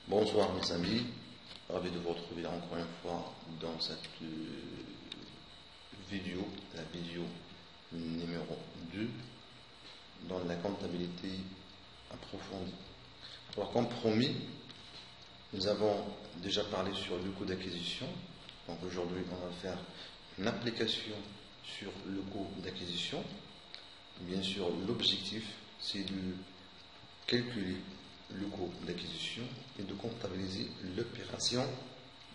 Bonsoir mes amis, ravi de vous retrouver encore une fois dans cette vidéo, la vidéo numéro 2 dans la comptabilité approfondie. Alors comme promis, nous avons déjà parlé sur le coût d'acquisition. Donc aujourd'hui on va faire une application sur le coût d'acquisition. Bien sûr l'objectif c'est de calculer le coût d'acquisition et de comptabiliser l'opération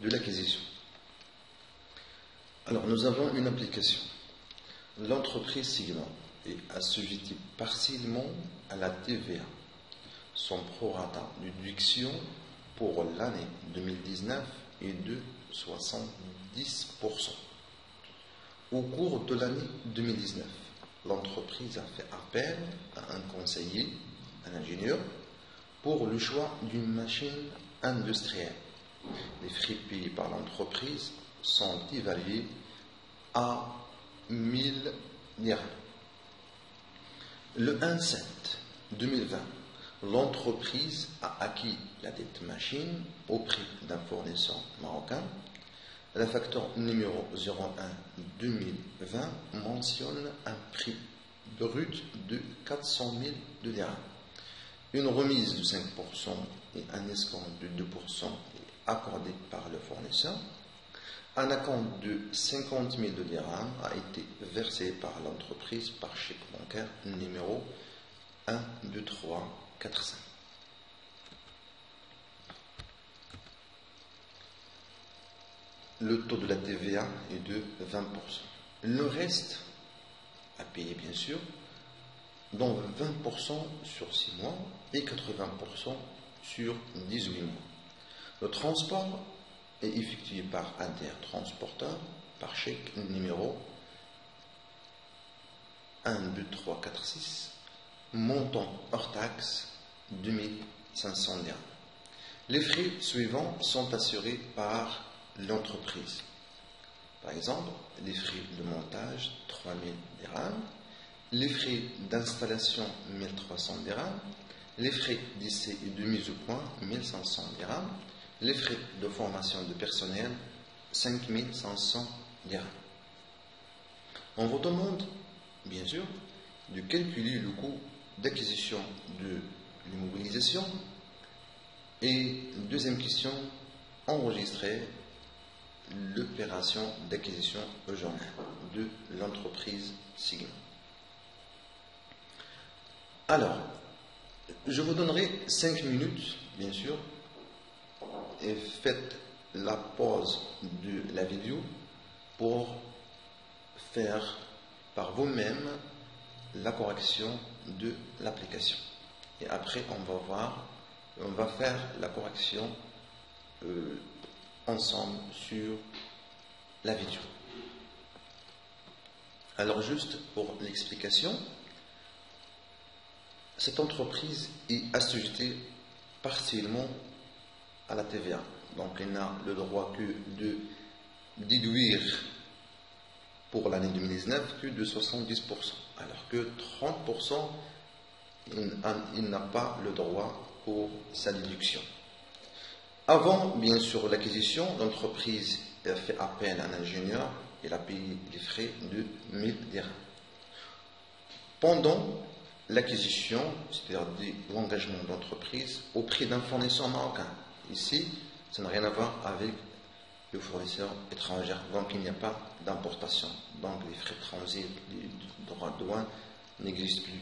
de l'acquisition. Alors nous avons une application. L'entreprise Sigma est assujettie partiellement à la TVA. Son prorata de déduction pour l'année 2019 est de 70%. Au cours de l'année 2019, l'entreprise a fait appel à un conseiller, un ingénieur, pour le choix d'une machine industrielle. Les frais payés par l'entreprise sont évalués à 1000 dirhams. Le 1/7/2020, l'entreprise a acquis la dette machine au prix d'un fournisseur marocain. La facture numéro 01/2020 mentionne un prix brut de 400 000 dirhams. Une remise de 5% et un escompte de 2% est accordé par le fournisseur. Un acompte de 50 000 dirhams a été versé par l'entreprise par chèque bancaire numéro 12345. Le taux de la TVA est de 20%. Le reste à payer bien sûr, dont 20% sur 6 mois et 80% sur 18 mois. Le transport est effectué par Intertransporteur par chèque numéro 12346, montant hors taxe 2500 dirhams. Les frais suivants sont assurés par l'entreprise. Par exemple, les frais de montage 3000 dirhams, les frais d'installation 1300 dirhams, les frais d'essai et de mise au point 1500 dirhams, les frais de formation de personnel 5500 dirhams. On vous demande, bien sûr, de calculer le coût d'acquisition de l'immobilisation et, deuxième question, enregistrer l'opération d'acquisition au journal de l'entreprise Sigma. Alors, je vous donnerai 5 minutes, bien sûr, et faites la pause de la vidéo pour faire par vous-même la correction de l'application. Et après, on va faire la correction ensemble sur la vidéo. Alors juste pour l'explication, cette entreprise est assujettée partiellement à la TVA. Donc elle n'a le droit que de déduire pour l'année 2019 que de 70%, alors que 30%, il n'a pas le droit pour sa déduction. Avant, bien sûr, l'acquisition, l'entreprise a fait appel à un ingénieur. Il a payé les frais de 1000 dirhams. Pendant l'acquisition, c'est-à-dire l'engagement de l'entreprise, au prix d'un fournisseur marocain. Ici, ça n'a rien à voir avec le fournisseur étranger. Donc, il n'y a pas d'importation. Donc, les frais de transit, les droits de douane n'existent plus.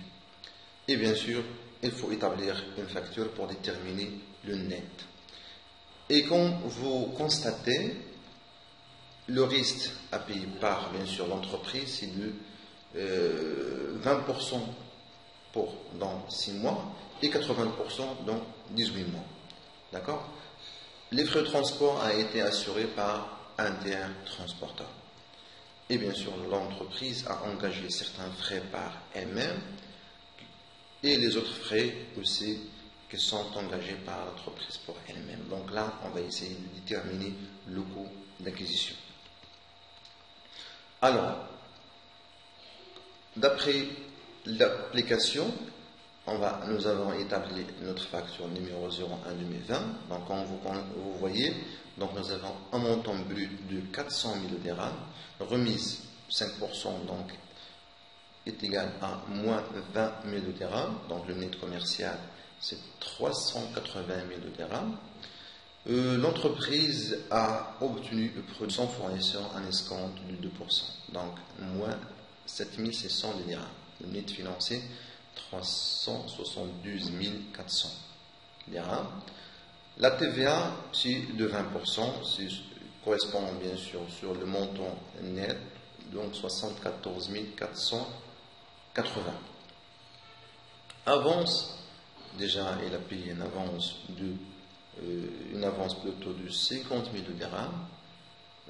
Et bien sûr, il faut établir une facture pour déterminer le net. Et quand vous constatez, le risque à payer par, bien sûr, l'entreprise, c'est de 20% dans 6 mois et 80% dans 18 mois. D'accord? Les frais de transport ont été assurés par Intertransporteur. Et bien sûr, l'entreprise a engagé certains frais par elle-même et les autres frais aussi qui sont engagés par l'entreprise pour elle-même. Donc là, on va essayer de déterminer le coût d'acquisition. Alors, d'après l'application, nous avons établi notre facture numéro 01-2020. Donc, comme vous voyez, donc nous avons un montant brut de 400 000 dirhams, remise 5%, donc est égal à moins 20 000 dirhams. Donc, le net commercial, c'est 380 000 dirhams. L'entreprise a obtenu auprès de son fournisseur un escompte de 2%, donc moins 7 600 dirhams. Le net financier, 372 400 dirhams. La TVA, c'est de 20%, correspond bien sûr sur le montant net, donc 74 480. Avance, déjà il a payé une avance plutôt de 50 000 dirhams.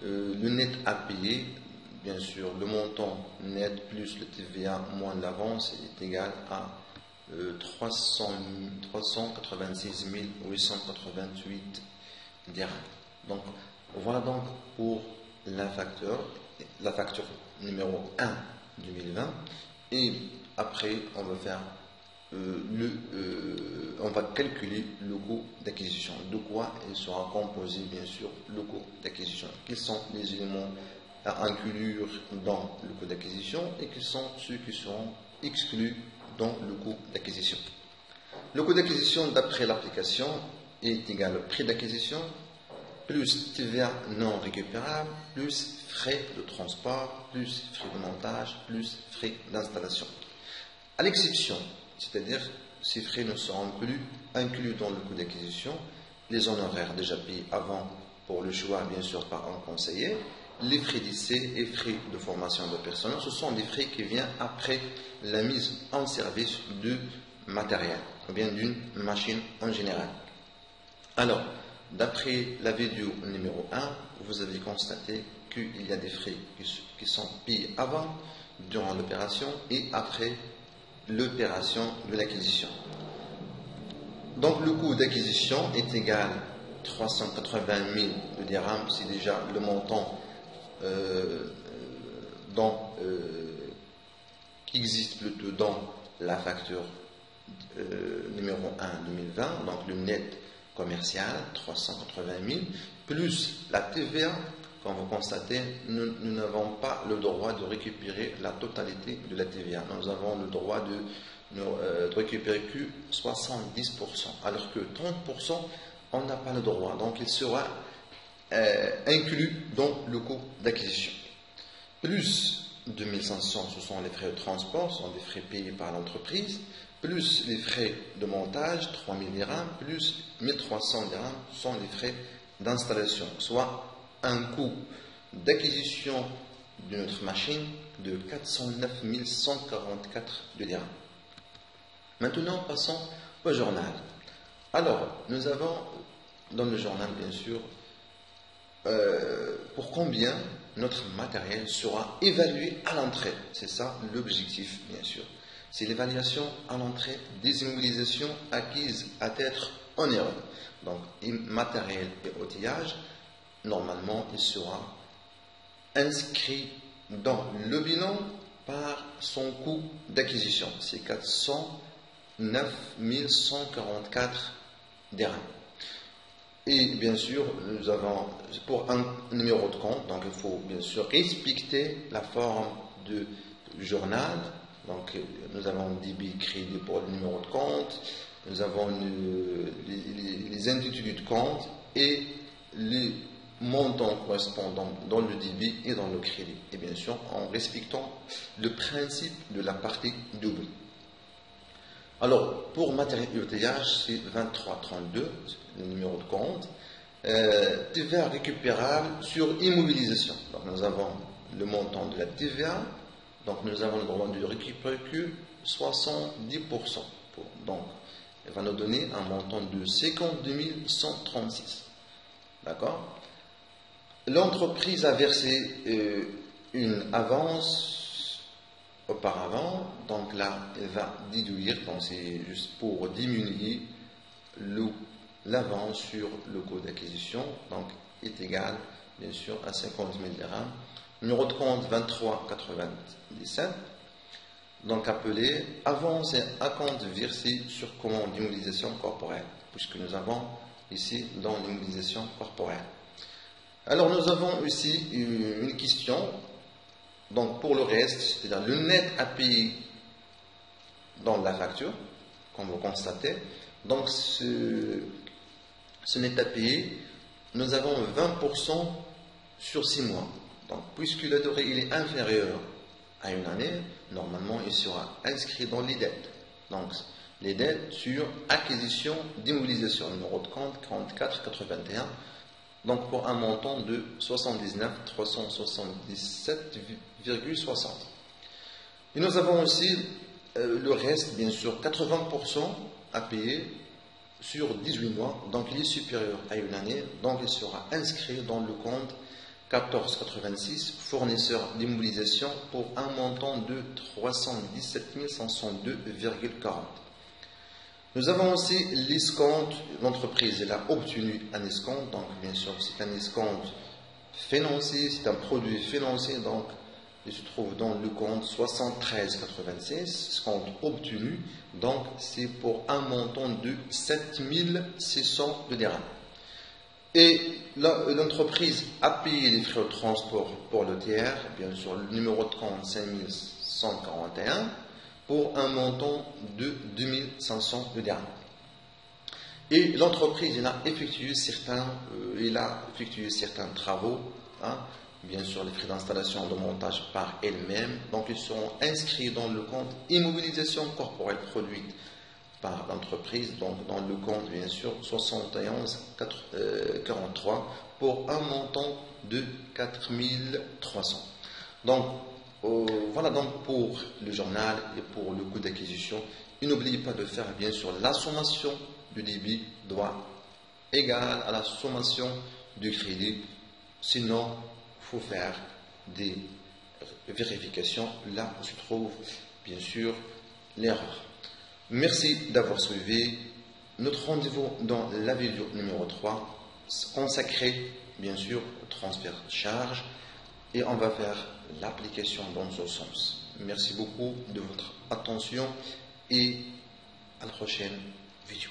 Le net à payer, bien sûr, le montant net plus le TVA moins l'avance est égal à 386 888 dirhams. Donc, voilà donc pour la facture numéro 1 2020. Et après, on va faire on va calculer le coût d'acquisition. De quoi il sera composé, bien sûr, le coût d'acquisition. Quels sont les éléments à inclure dans le coût d'acquisition et quels sont ceux qui seront exclus dans le coût d'acquisition. Le coût d'acquisition d'après l'application est égal au prix d'acquisition plus TVA non récupérable plus frais de transport plus frais de montage plus frais d'installation. À l'exception, c'est-à-dire ces frais ne seront inclus dans le coût d'acquisition, les honoraires déjà payés avant pour le choix bien sûr par un conseiller, les frais d'essai et frais de formation de personnel, ce sont des frais qui viennent après la mise en service du matériel ou bien d'une machine en général. Alors, d'après la vidéo numéro 1, vous avez constaté qu'il y a des frais qui sont payés avant, durant l'opération et après l'opération de l'acquisition. Donc le coût d'acquisition est égal à 380 000 dirhams, c'est déjà le montant qui existe plutôt dans la facture numéro 1 2020, donc le net commercial 380 000 plus la TVA. Comme vous constatez, nous n'avons pas le droit de récupérer la totalité de la TVA. Nous avons le droit de récupérer que 70%, alors que 30%, on n'a pas le droit. Donc, il sera inclus dans le coût d'acquisition. Plus 2500, ce sont les frais de transport, ce sont des frais payés par l'entreprise, plus les frais de montage, 3000 dirhams, plus 1300 dirhams sont les frais d'installation, soit un coût d'acquisition de notre machine de 409 144 dirhams. Maintenant, passons au journal. Alors, nous avons dans le journal, bien sûr, pour combien notre matériel sera évalué à l'entrée. C'est ça l'objectif, bien sûr. C'est l'évaluation à l'entrée des immobilisations acquises à titre onéreux. Donc, matériel et outillage, normalement, il sera inscrit dans le bilan par son coût d'acquisition. C'est 409 144 dirhams. Et bien sûr, nous avons pour un numéro de compte, donc il faut bien sûr respecter la forme de journal. Donc nous avons débit crédit pour le numéro de compte, nous avons les intitulés de compte et les montants correspondants dans le débit et dans le crédit. Et bien sûr, en respectant le principe de la partie double. Alors, pour matériel et outillage, c'est 2332, le numéro de compte. TVA récupérable sur immobilisation. Donc, nous avons le montant de la TVA. Donc, nous avons le droit de récupérer que 70%. Donc, il va nous donner un montant de 52 136. D'accord? L'entreprise a versé une avance auparavant, donc là, elle va déduire, donc c'est juste pour diminuer l'avance sur le coût d'acquisition, donc est égal, bien sûr, à 50 000 dirhams. Numéro de compte 2397. donc appelé avance et acompte versé sur commande d'immobilisation corporelle, puisque nous avons ici dans l'immobilisation corporelle. Alors nous avons aussi une question, donc pour le reste, c'est-à-dire le net à payer dans la facture, comme vous constatez. Donc ce net à payer, nous avons 20% sur 6 mois. Donc puisque la durée il est inférieure à une année, normalement il sera inscrit dans les dettes. Donc les dettes sur acquisition d'immobilisation, numéro de compte 4481, donc pour un montant de 79 377,60. Et nous avons aussi le reste, bien sûr, 80% à payer sur 18 mois, donc il est supérieur à une année, donc il sera inscrit dans le compte 1486, fournisseur d'immobilisation pour un montant de 317 502,40. Nous avons aussi l'escompte, l'entreprise elle a obtenu un escompte, donc bien sûr c'est un escompte financier, c'est un produit financier, donc il se trouve dans le compte 7386, escompte obtenu, donc c'est pour un montant de 7600 de dirhams. Et l'entreprise a payé les frais de transport pour le tiers, bien sûr le numéro de compte 5141, pour un montant de 2500 de dirhams. Et l'entreprise a effectué certains travaux, bien sûr les frais d'installation et de montage par elle-même, donc ils seront inscrits dans le compte immobilisation corporelle produite par l'entreprise, donc dans le compte bien sûr 7143 pour un montant de 4300. Donc voilà donc pour le journal et pour le coût d'acquisition. Et n'oubliez pas de faire bien sûr la sommation du débit doit égale à la sommation du crédit. Sinon, il faut faire des vérifications là où se trouve bien sûr l'erreur. Merci d'avoir suivi notre rendez-vous dans la vidéo numéro 3 consacrée bien sûr au transfert de charge et on va faire l'application dans ce sens. Merci beaucoup de votre attention et à la prochaine vidéo.